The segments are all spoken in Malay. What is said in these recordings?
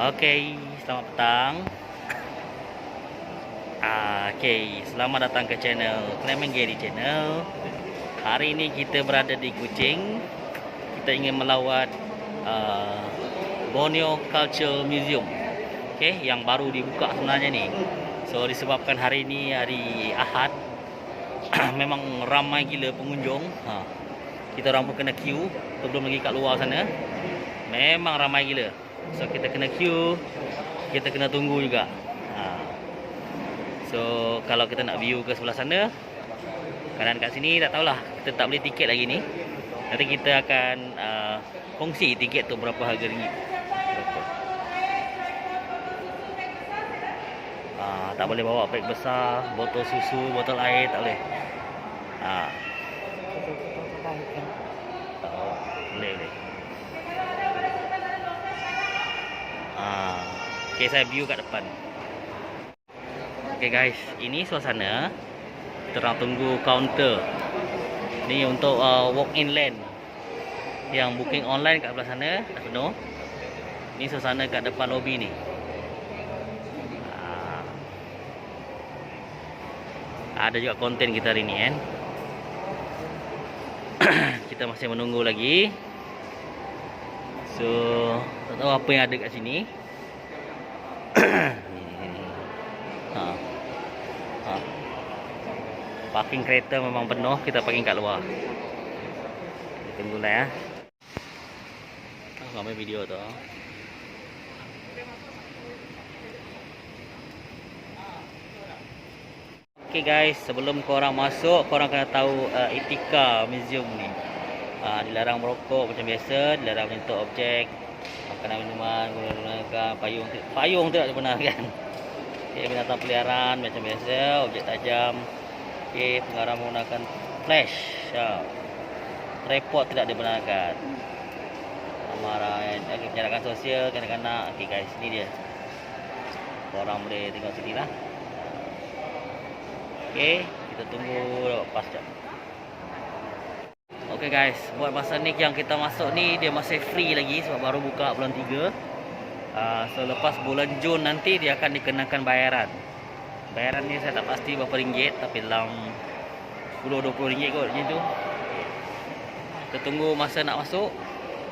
Okey, selamat petang. Selamat datang ke channel Clement Gary Channel. Hari ini kita berada di Kuching. Kita ingin melawat Borneo Culture Museum. Okey, yang baru dibuka sebenarnya ni. So disebabkan hari ini hari Ahad, memang ramai gila pengunjung. Kita orang pun kena queue sebelum lagi kat luar sana. Memang ramai gila. So kita kena queue, kita kena tunggu juga. So kalau kita nak view ke sebelah sana, kanan kat sini tak tahulah, kita tak beli tiket lagi ni. Nanti kita akan kongsi tiket tu berapa harga ringgit. Tak boleh bawa beg besar, botol susu, botol air tak boleh. Boleh. Okay, saya view kat depan. Okay guys, ini suasana. Kita orang tunggu kaunter. Ni untuk walk-in land. Yang booking online kat sebelah sana dah penuh. Ni suasana kat depan lobby ni. Ada juga konten kita hari ni kan. Kita masih menunggu lagi. So, tak tahu apa yang ada kat sini. Parking kereta memang penuh, kita parking kat luar. Tunggulah ya. Ramai video tu. Okay guys, sebelum korang masuk, korang kena tahu etika museum ni. Dilarang merokok macam biasa, dilarang menyentuh objek, makanan minuman, gunakan payung tidak dibenarkan. Okay, binatang peliharaan macam biasa, objek tajam. Okay, pengarah menggunakan flash. Report tidak dibenarkan. Amaran, penjarakan sosial kanak-kanak. Okay guys, ni dia. Korang boleh tengok sini lah. Okay, kita tunggu lepas jap. Okay guys, buat masa ni yang kita masuk ni, dia masih free lagi sebab baru buka bulan 3. So lepas bulan Jun nanti dia akan dikenakan bayaran. Bayaran ni saya tak pasti berapa ringgit, tapi dalam 10-20 ringgit kot macam tu. Kita tunggu masa nak masuk.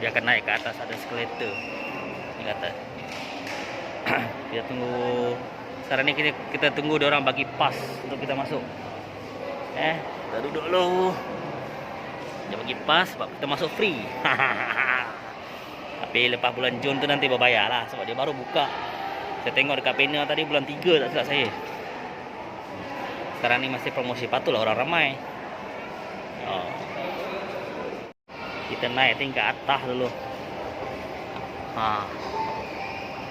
Dia akan naik ke atas, ada escalator ni ke atas. Kita tunggu. Sekarang ni kita tunggu dia orang bagi pas untuk kita masuk. Kita duduk dulu. Dia bagi pas sebab kita masuk free. Tapi lepas bulan Jun tu nanti berbayar lah sebab dia baru buka. Saya tengok dekat panel tadi bulan 3 tak silap saya. Sekarang ni masih promosi, patutlah orang ramai. Kita naik tingkat atas dulu.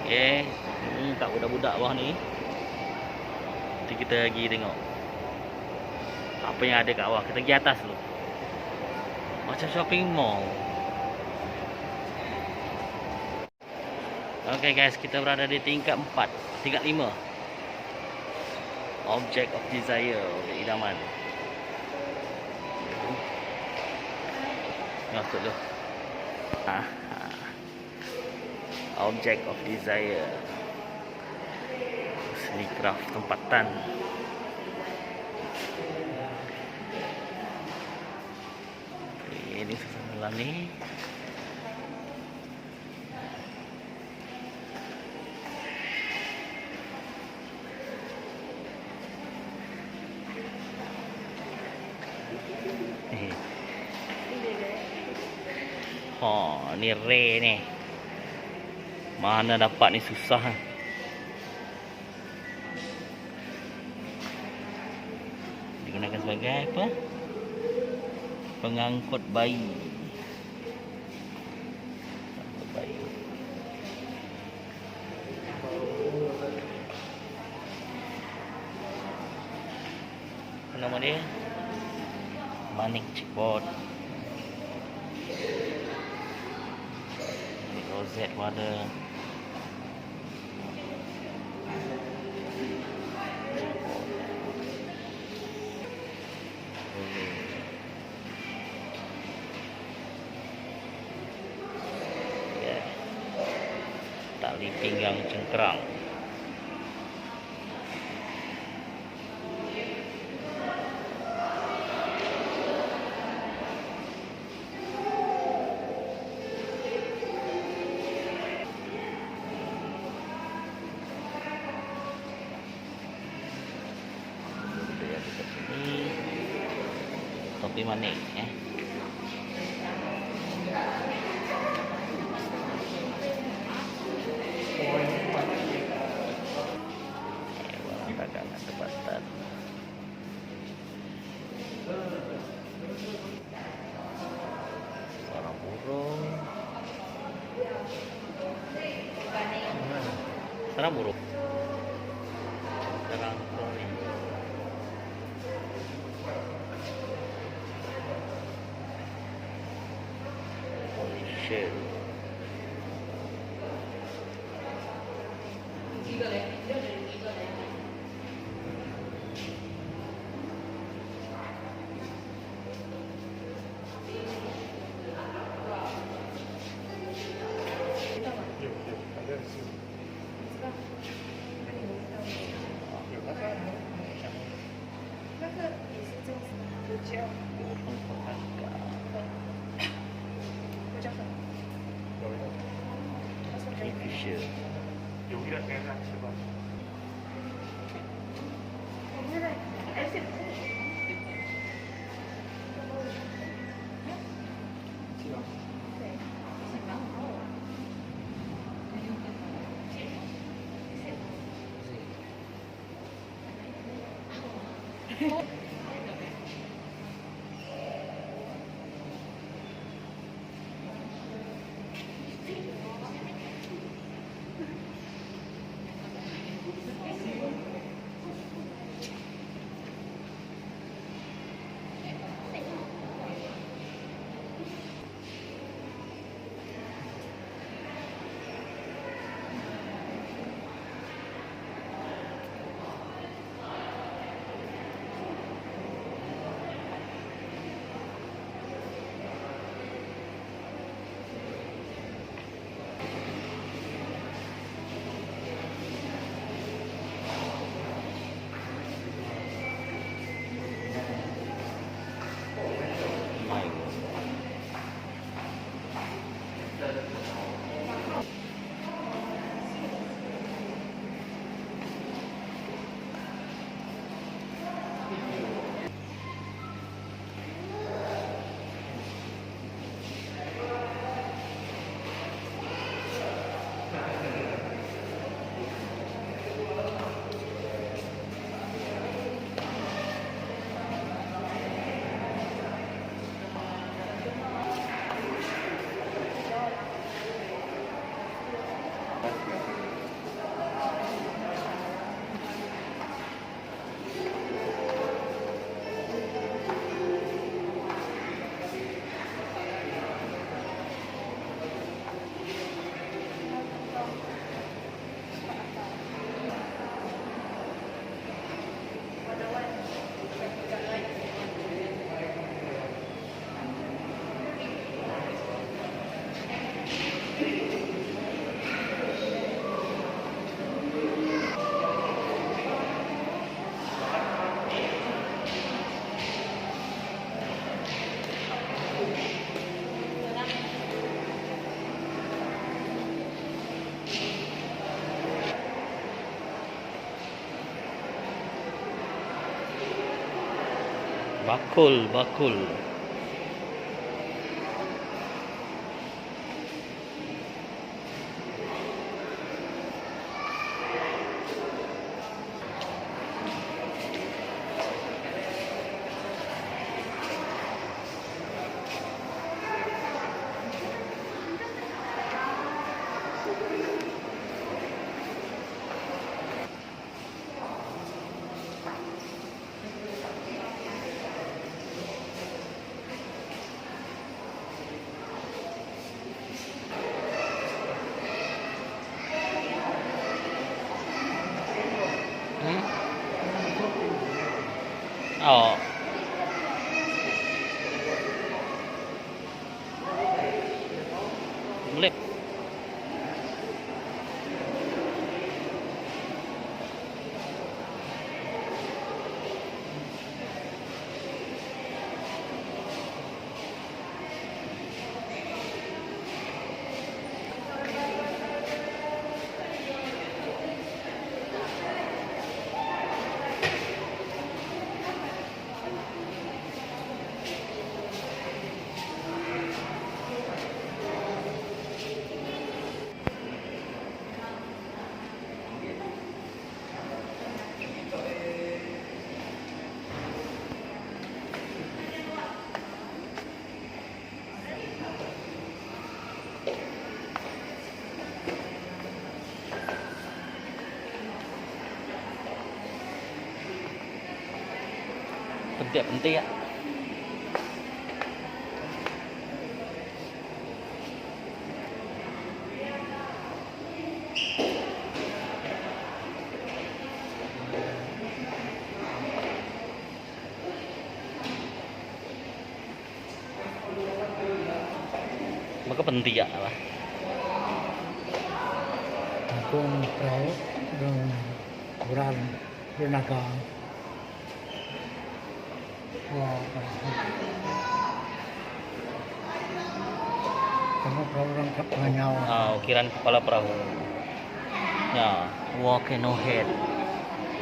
Okay. Ni kat budak-budak bawah ni. Nanti kita pergi tengok apa yang ada kat bawah. Kita pergi atas dulu. Macam shopping mall. Okay guys, kita berada di tingkat 4, tingkat 5. Object of Desire, objek idaman. Masuk dulu. Object of Desire. Seni craft tempatan. Ini suasana ni. Ni Ray ni. Mana dapat ni susah. Digunakan sebagai apa? Pengangkut bayi. Apa nama dia? Manik chipboard. Rozet pada. tali pinggang cengkerang. Ini topi manik dagangan tempatan. Sarang burung. Sarang burung. Sarang burung. Shell. Kingfisher. Bakul, bakul. Oh. Boleh. tiap penting ya. Maka penting ya lah. Kung perahu dan beran renaga. Wah, karena perahu orang hanya Ukiran kepala perahu. Ya, walk no head.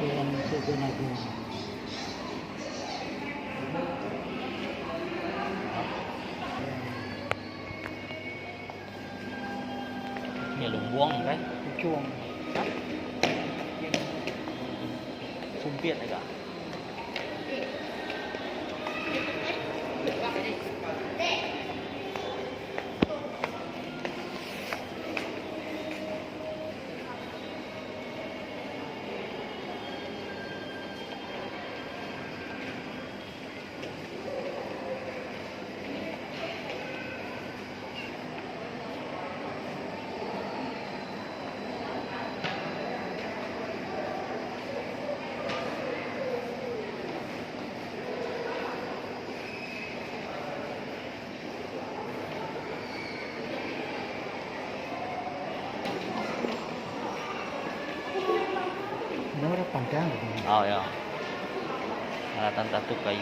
yang itu renaga. Ini lumbung kan? Chuông. Sumpit này cả. Nó rất panjang. Oh ya. Alatan tatu kayu.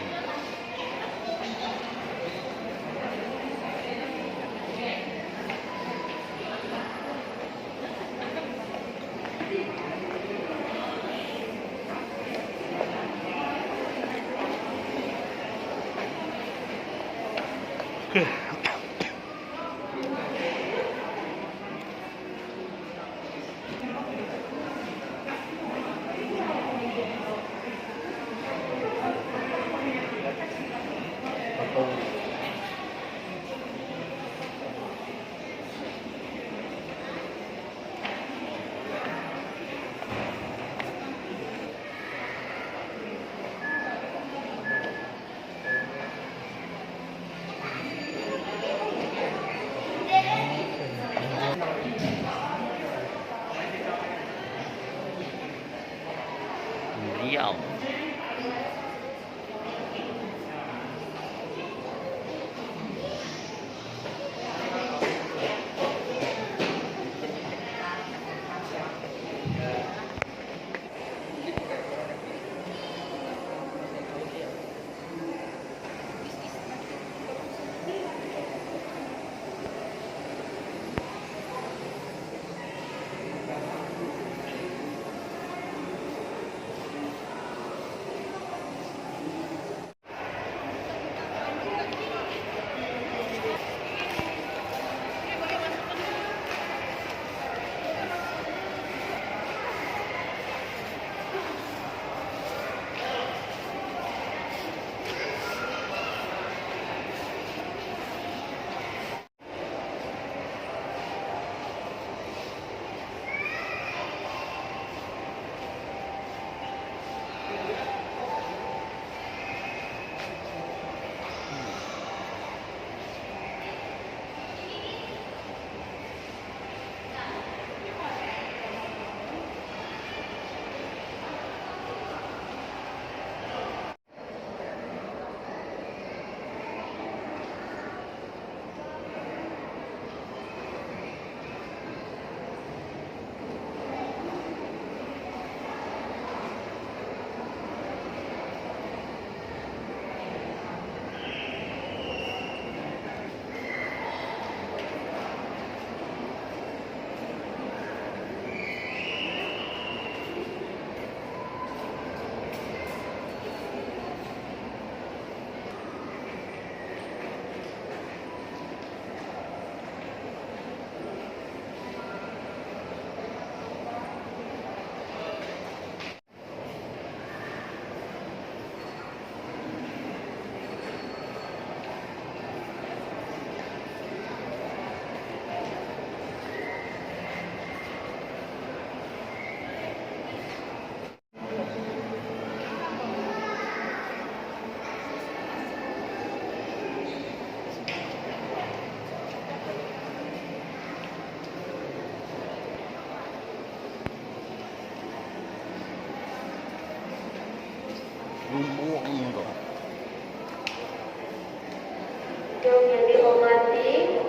Jom yang dihormati,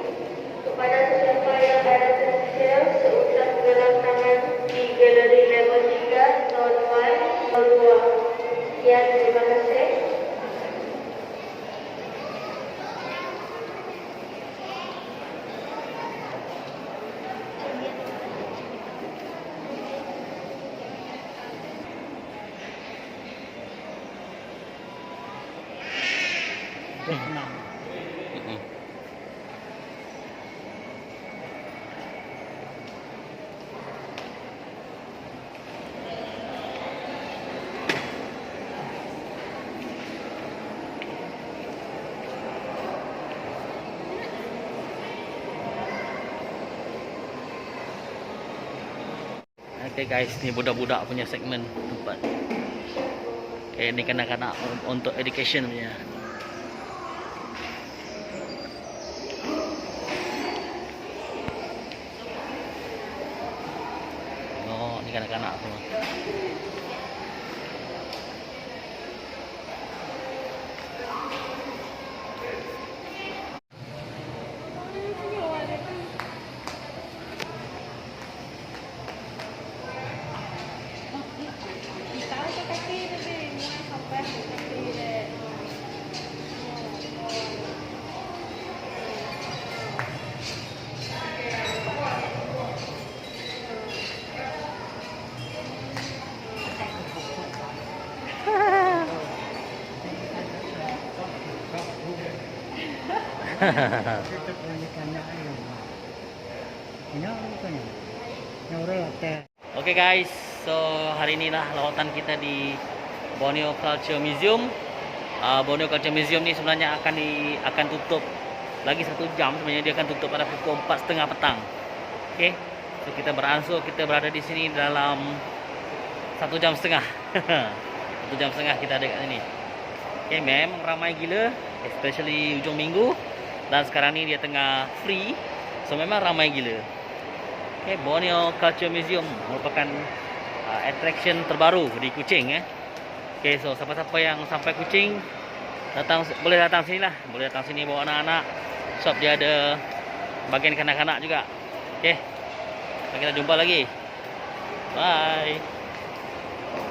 kepada sesiapa yang ada tersedia seusah gerak tangan di galeri level 3, zon Y, zon 2. Sekian, terima kasih. Vietnam. Mm-mm. Okay guys, ni budak-budak punya segmen tempat. Okay, ni kanak-kanak untuk education punya. Oh, ni kanak-kanak semua. Kita pernah tanya ayam. Ini apa ni? Yang orang hotel. Okay guys, so hari ni lah lawatan kita di Borneo Culture Museum. Borneo Culture Museum ni sebenarnya akan tutup lagi 1 jam. Sebenarnya dia akan tutup pada pukul 4:30 petang. Okay, so kita beransur kita berada di sini dalam 1 jam setengah. 1 jam setengah kita ada kat sini. Okay, memang ramai gila, especially hujung minggu. Dan sekarang ni dia tengah free, so memang ramai gila. Okay, Borneo Culture Museum merupakan attraction terbaru di Kuching. Okay, so siapa-siapa yang sampai Kuching boleh datang sini lah. Boleh datang sini bawa anak-anak. Shop dia ada bagian kanak-kanak juga. Okay, kita jumpa lagi. Bye.